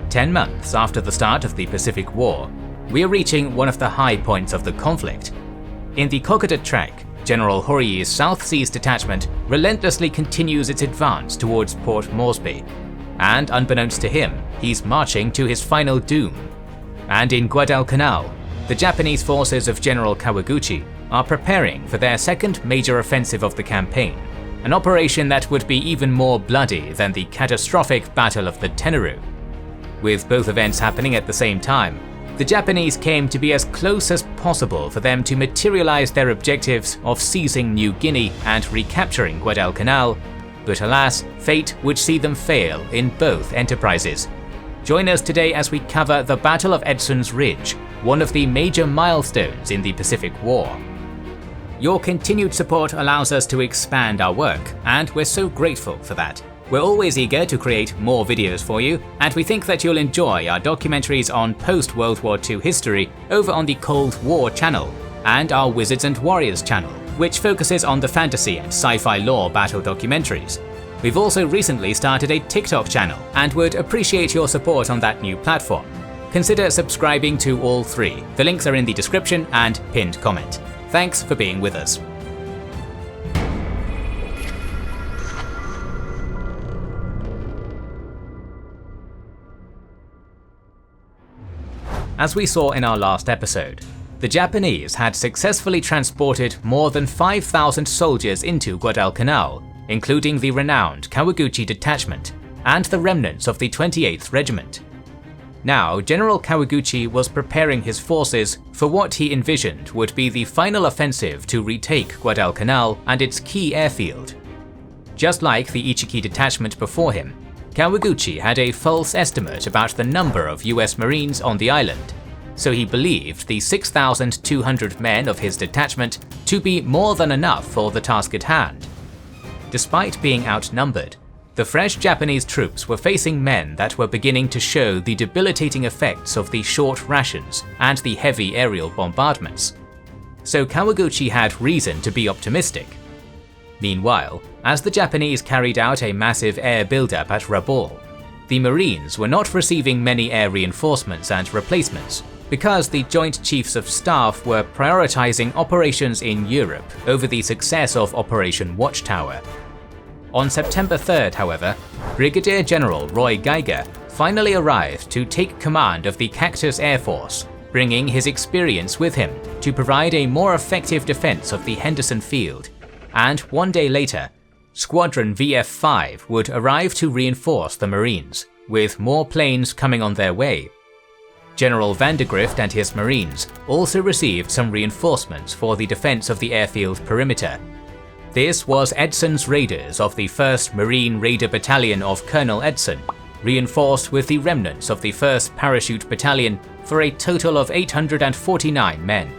10 months after the start of the Pacific War, we are reaching one of the high points of the conflict. In the Kokoda Track, General Horii's South Seas Detachment relentlessly continues its advance towards Port Moresby, and unbeknownst to him, he's marching to his final doom. And in Guadalcanal, the Japanese forces of General Kawaguchi are preparing for their second major offensive of the campaign, an operation that would be even more bloody than the catastrophic Battle of the Tenaru. With both events happening at the same time, the Japanese came to be as close as possible for them to materialize their objectives of seizing New Guinea and recapturing Guadalcanal, but alas, fate would see them fail in both enterprises. Join us today as we cover the Battle of Edson's Ridge, one of the major milestones in the Pacific War. Your continued support allows us to expand our work, and we're so grateful for that. We're always eager to create more videos for you, and we think that you'll enjoy our documentaries on post-World War II history over on the Cold War channel, and our Wizards and Warriors channel, which focuses on the fantasy and sci-fi lore battle documentaries. We've also recently started a TikTok channel, and would appreciate your support on that new platform. Consider subscribing to all three. The links are in the description and pinned comment. Thanks for being with us. As we saw in our last episode, the Japanese had successfully transported more than 5,000 soldiers into Guadalcanal, including the renowned Kawaguchi Detachment and the remnants of the 28th Regiment. Now, General Kawaguchi was preparing his forces for what he envisioned would be the final offensive to retake Guadalcanal and its key airfield. Just like the Ichiki detachment before him, Kawaguchi had a false estimate about the number of US Marines on the island, so he believed the 6,200 men of his detachment to be more than enough for the task at hand. Despite being outnumbered, the fresh Japanese troops were facing men that were beginning to show the debilitating effects of the short rations and the heavy aerial bombardments. So Kawaguchi had reason to be optimistic. Meanwhile, as the Japanese carried out a massive air buildup at Rabaul, the Marines were not receiving many air reinforcements and replacements, because the Joint Chiefs of Staff were prioritizing operations in Europe over the success of Operation Watchtower. On September 3rd, however, Brigadier General Roy Geiger finally arrived to take command of the Cactus Air Force, bringing his experience with him to provide a more effective defense of the Henderson Field, and one day later, Squadron VF-5 would arrive to reinforce the Marines, with more planes coming on their way. General Vandergrift and his Marines also received some reinforcements for the defense of the airfield perimeter. This was Edson's Raiders of the 1st Marine Raider Battalion of Colonel Edson, reinforced with the remnants of the 1st Parachute Battalion for a total of 849 men.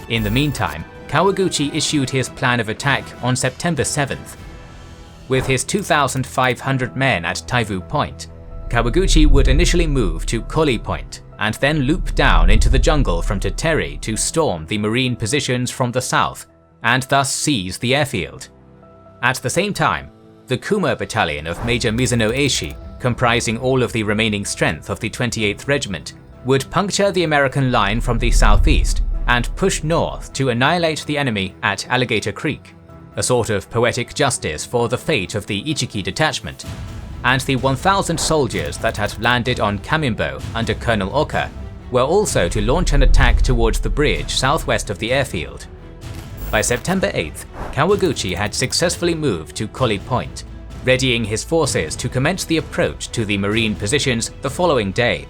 In the meantime, Kawaguchi issued his plan of attack on September 7th. With his 2,500 men at Taivu Point, Kawaguchi would initially move to Koli Point and then loop down into the jungle from Teteri to storm the Marine positions from the south and thus seize the airfield. At the same time, the Kuma Battalion of Major Mizuno Eishi, comprising all of the remaining strength of the 28th Regiment, would puncture the American line from the southeast and push north to annihilate the enemy at Alligator Creek, a sort of poetic justice for the fate of the Ichiki detachment, and the 1,000 soldiers that had landed on Kamimbo under Colonel Oka were also to launch an attack towards the bridge southwest of the airfield. By September 8th, Kawaguchi had successfully moved to Koli Point, readying his forces to commence the approach to the Marine positions the following day.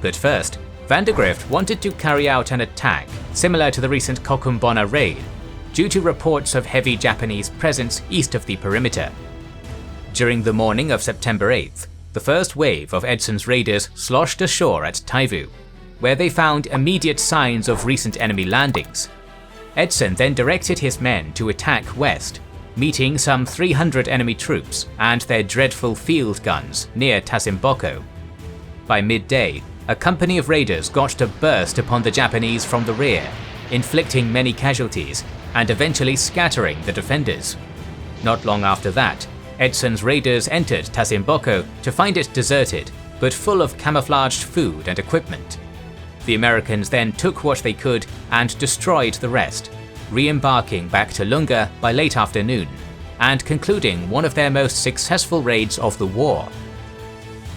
But first, Vandergrift wanted to carry out an attack similar to the recent Kokumbona raid, due to reports of heavy Japanese presence east of the perimeter. During the morning of September 8th, the first wave of Edson's raiders sloshed ashore at Taivu, where they found immediate signs of recent enemy landings. Edson then directed his men to attack west, meeting some 300 enemy troops and their dreadful field guns near Tasimboko. By midday, a company of raiders got to burst upon the Japanese from the rear, inflicting many casualties and eventually scattering the defenders. Not long after that, Edson's raiders entered Tasimboko to find it deserted, but full of camouflaged food and equipment. The Americans then took what they could and destroyed the rest, re-embarking back to Lunga by late afternoon, and concluding one of their most successful raids of the war.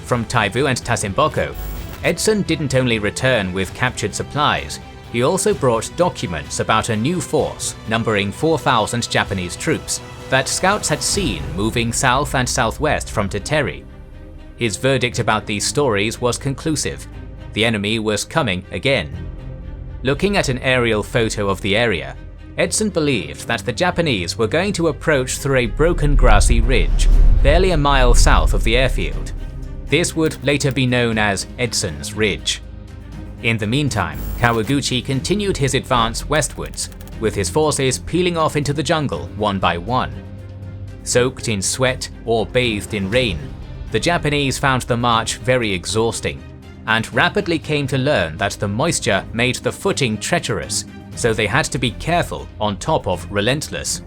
From Taivu and Tasimboko, Edson didn't only return with captured supplies, he also brought documents about a new force numbering 4,000 Japanese troops that scouts had seen moving south and southwest from Teteri. His verdict about these stories was conclusive. The enemy was coming again. Looking at an aerial photo of the area, Edson believed that the Japanese were going to approach through a broken grassy ridge, barely a mile south of the airfield. This would later be known as Edson's Ridge. In the meantime, Kawaguchi continued his advance westwards, with his forces peeling off into the jungle one by one. Soaked in sweat or bathed in rain, the Japanese found the march very exhausting, and rapidly came to learn that the moisture made the footing treacherous, so they had to be careful on top of relentless.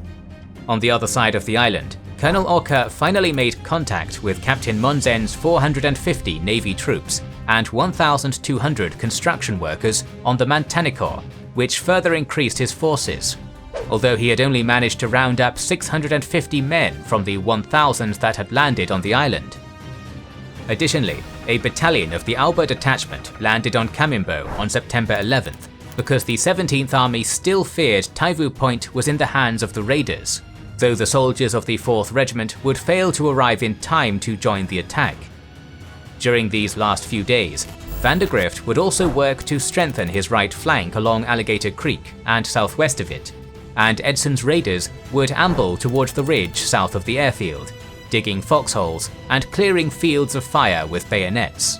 On the other side of the island, Colonel Oka finally made contact with Captain Monzen's 450 Navy troops and 1,200 construction workers on the Mantanikor, which further increased his forces, although he had only managed to round up 650 men from the 1,000 that had landed on the island. Additionally, a battalion of the Alba Detachment landed on Kamimbo on September 11th, because the 17th Army still feared Taivu Point was in the hands of the raiders, though the soldiers of the 4th Regiment would fail to arrive in time to join the attack. During these last few days, Vandergrift would also work to strengthen his right flank along Alligator Creek and southwest of it, and Edson's raiders would amble towards the ridge south of the airfield, digging foxholes and clearing fields of fire with bayonets.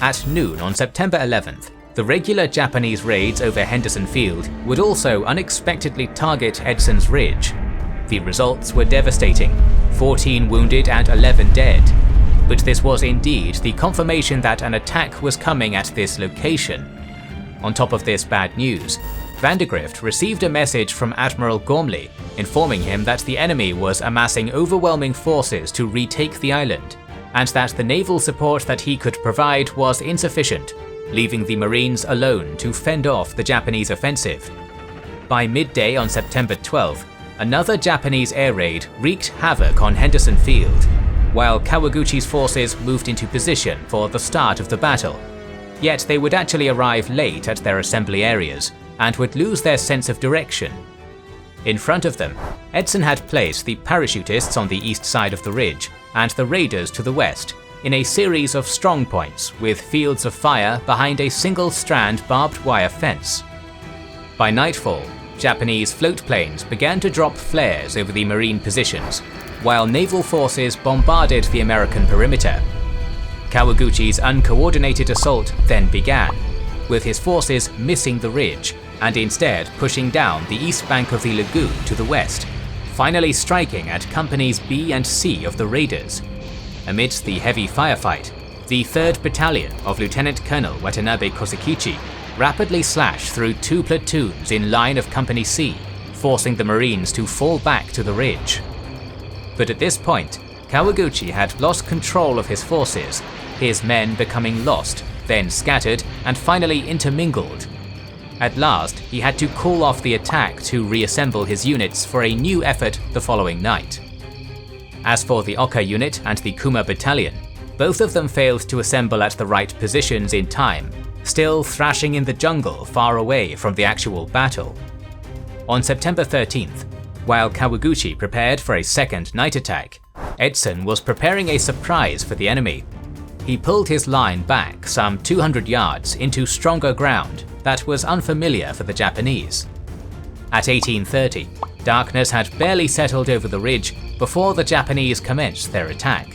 At noon on September 11th, the regular Japanese raids over Henderson Field would also unexpectedly target Edson's Ridge. The results were devastating, 14 wounded and 11 dead. But this was indeed the confirmation that an attack was coming at this location. On top of this bad news, Vandergrift received a message from Admiral Gormley informing him that the enemy was amassing overwhelming forces to retake the island, and that the naval support that he could provide was insufficient, leaving the Marines alone to fend off the Japanese offensive. By midday on September 12th, another Japanese air raid wreaked havoc on Henderson Field, while Kawaguchi's forces moved into position for the start of the battle. Yet they would actually arrive late at their assembly areas, and would lose their sense of direction. In front of them, Edson had placed the parachutists on the east side of the ridge, and the raiders to the west, in a series of strongpoints with fields of fire behind a single-strand barbed wire fence. By nightfall, Japanese float planes began to drop flares over the Marine positions, while naval forces bombarded the American perimeter. Kawaguchi's uncoordinated assault then began, with his forces missing the ridge and instead pushing down the east bank of the lagoon to the west, finally striking at Companies B and C of the raiders. Amidst the heavy firefight, the 3rd Battalion of Lieutenant Colonel Watanabe Kosekichi rapidly slashed through 2 platoons in line of Company C, forcing the Marines to fall back to the ridge. But at this point, Kawaguchi had lost control of his forces, his men becoming lost, then scattered, and finally intermingled. At last, he had to call off the attack to reassemble his units for a new effort the following night. As for the Oka unit and the Kuma Battalion, both of them failed to assemble at the right positions in time, still thrashing in the jungle far away from the actual battle. On September 13th, while Kawaguchi prepared for a second night attack, Edson was preparing a surprise for the enemy. He pulled his line back some 200 yards into stronger ground that was unfamiliar for the Japanese. At 18:30, darkness had barely settled over the ridge before the Japanese commenced their attack.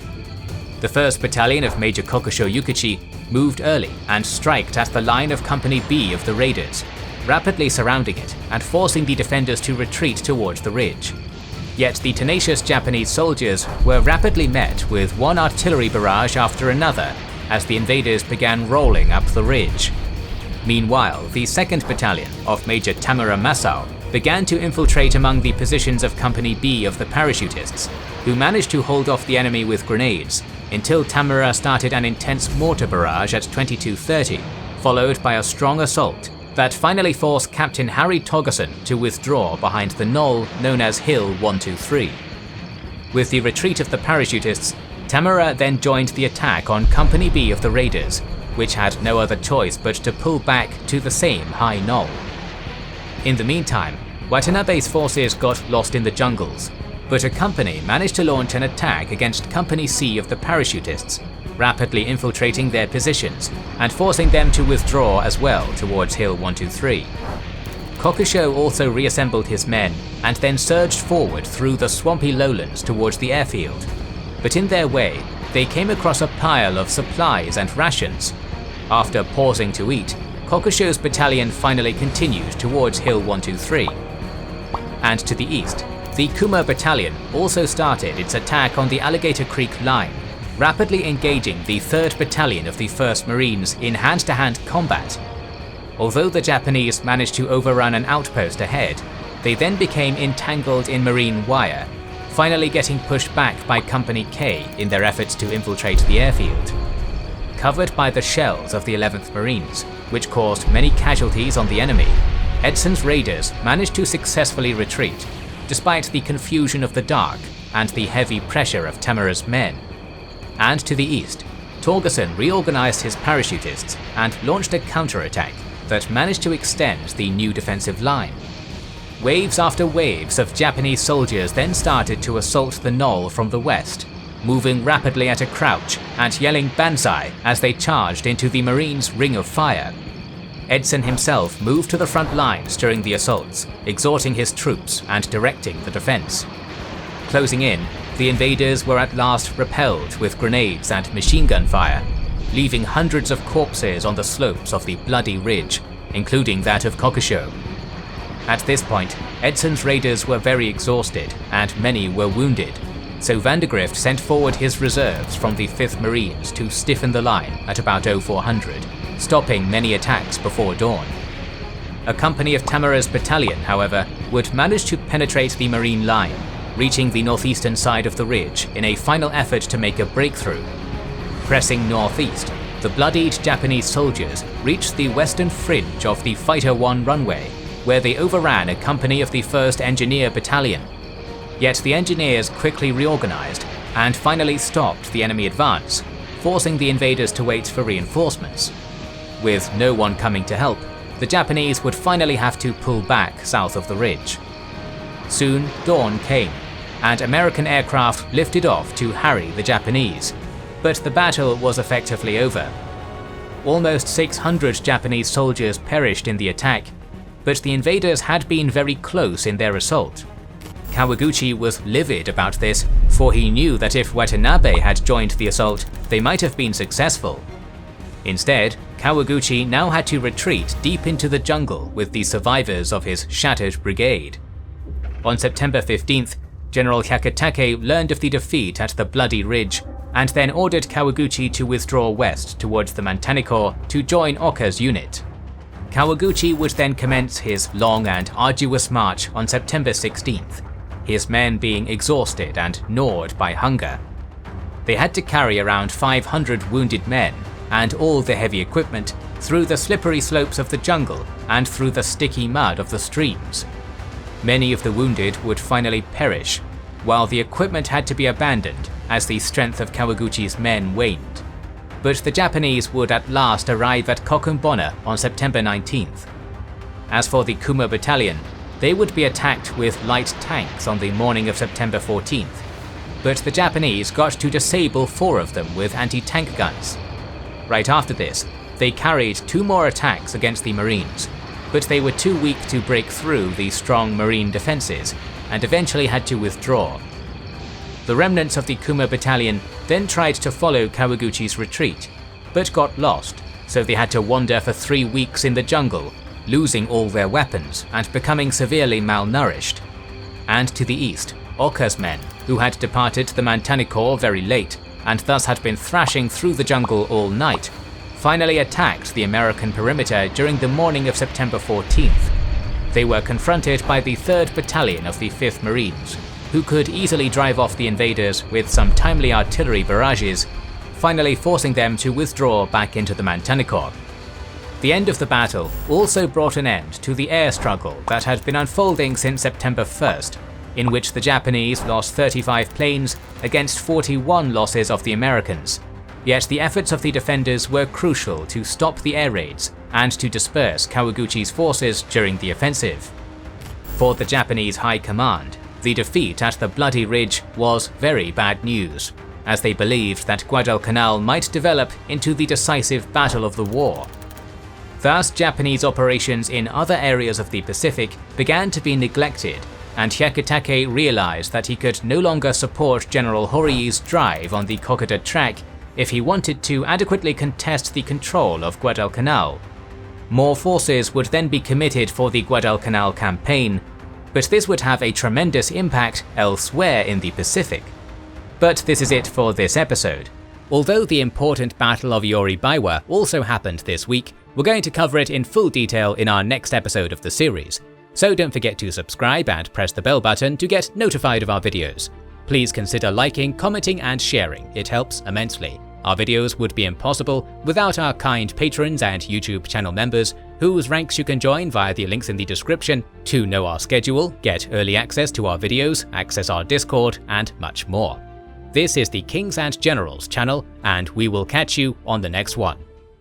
The 1st Battalion of Major Kokusho Yukichi moved early and striked at the line of Company B of the raiders, rapidly surrounding it and forcing the defenders to retreat towards the ridge. Yet the tenacious Japanese soldiers were rapidly met with one artillery barrage after another as the invaders began rolling up the ridge. Meanwhile, the 2nd Battalion of Major Tamura Masao began to infiltrate among the positions of Company B of the parachutists, who managed to hold off the enemy with grenades, until Tamura started an intense mortar barrage at 22:30, followed by a strong assault that finally forced Captain Harry Togerson to withdraw behind the knoll known as Hill 123. With the retreat of the parachutists, Tamura then joined the attack on Company B of the raiders, which had no other choice but to pull back to the same high knoll. In the meantime, Watanabe's forces got lost in the jungles, but a company managed to launch an attack against Company C of the parachutists, rapidly infiltrating their positions and forcing them to withdraw as well towards Hill 123. Kokusho also reassembled his men and then surged forward through the swampy lowlands towards the airfield, but in their way they came across a pile of supplies and rations. After pausing to eat, Kokusho's battalion finally continued towards Hill 123. And to the east, the Kuma Battalion also started its attack on the Alligator Creek line, rapidly engaging the 3rd Battalion of the 1st Marines in hand-to-hand combat. Although the Japanese managed to overrun an outpost ahead, they then became entangled in marine wire, finally getting pushed back by Company K in their efforts to infiltrate the airfield. Covered by the shells of the 11th Marines, which caused many casualties on the enemy, Edson's raiders managed to successfully retreat, despite the confusion of the dark and the heavy pressure of Tamura's men. And to the east, Torgerson reorganized his parachutists and launched a counterattack that managed to extend the new defensive line. Waves after waves of Japanese soldiers then started to assault the knoll from the west, moving rapidly at a crouch and yelling Banzai as they charged into the Marines' ring of fire. Edson himself moved to the front lines during the assaults, exhorting his troops and directing the defense. Closing in, the invaders were at last repelled with grenades and machine gun fire, leaving hundreds of corpses on the slopes of the bloody ridge, including that of Kokusho. At this point, Edson's raiders were very exhausted and many were wounded, so Vandegrift sent forward his reserves from the 5th Marines to stiffen the line at about 0400, stopping many attacks before dawn. A company of Tamura's battalion, however, would manage to penetrate the Marine line, reaching the northeastern side of the ridge in a final effort to make a breakthrough. Pressing northeast, the bloodied Japanese soldiers reached the western fringe of the Fighter 1 runway, where they overran a company of the 1st Engineer Battalion. Yet the engineers quickly reorganized and finally stopped the enemy advance, forcing the invaders to wait for reinforcements. With no one coming to help, the Japanese would finally have to pull back south of the ridge. Soon, dawn came, and American aircraft lifted off to harry the Japanese, but the battle was effectively over. Almost 600 Japanese soldiers perished in the attack, but the invaders had been very close in their assault. Kawaguchi was livid about this, for he knew that if Watanabe had joined the assault, they might have been successful. Instead, Kawaguchi now had to retreat deep into the jungle with the survivors of his shattered brigade. On September 15th, General Hyakutake learned of the defeat at the Bloody Ridge and then ordered Kawaguchi to withdraw west towards the Manticore to join Oka's unit. Kawaguchi would then commence his long and arduous march on September 16th, his men being exhausted and gnawed by hunger. They had to carry around 500 wounded men and all the heavy equipment through the slippery slopes of the jungle and through the sticky mud of the streams. Many of the wounded would finally perish, while the equipment had to be abandoned as the strength of Kawaguchi's men waned. But the Japanese would at last arrive at Kokumbona on September 19th. As for the Kuma Battalion, they would be attacked with light tanks on the morning of September 14th, but the Japanese got to disable 4 of them with anti-tank guns. Right after this, they carried 2 more attacks against the Marines, but they were too weak to break through the strong Marine defenses and eventually had to withdraw. The remnants of the Kuma Battalion then tried to follow Kawaguchi's retreat, but got lost, so they had to wander for 3 weeks in the jungle, losing all their weapons and becoming severely malnourished. And to the east, Oka's men, who had departed the Manticore very late and thus had been thrashing through the jungle all night, finally attacked the American perimeter during the morning of September 14th. They were confronted by the 3rd Battalion of the 5th Marines, who could easily drive off the invaders with some timely artillery barrages, finally forcing them to withdraw back into the Manticore. The end of the battle also brought an end to the air struggle that had been unfolding since September 1st, in which the Japanese lost 35 planes against 41 losses of the Americans. Yet the efforts of the defenders were crucial to stop the air raids and to disperse Kawaguchi's forces during the offensive. For the Japanese High Command, the defeat at the Bloody Ridge was very bad news, as they believed that Guadalcanal might develop into the decisive battle of the war. Thus, Japanese operations in other areas of the Pacific began to be neglected, and Hyakutake realized that he could no longer support General Horii's drive on the Kokoda Track if he wanted to adequately contest the control of Guadalcanal. More forces would then be committed for the Guadalcanal campaign, but this would have a tremendous impact elsewhere in the Pacific. But this is it for this episode. Although the important Battle of Yori-Biwa also happened this week, we're going to cover it in full detail in our next episode of the series, so don't forget to subscribe and press the bell button to get notified of our videos. Please consider liking, commenting and sharing, it helps immensely. Our videos would be impossible without our kind patrons and YouTube channel members, whose ranks you can join via the links in the description to know our schedule, get early access to our videos, access our Discord, and much more. This is the Kings and Generals channel, and we will catch you on the next one.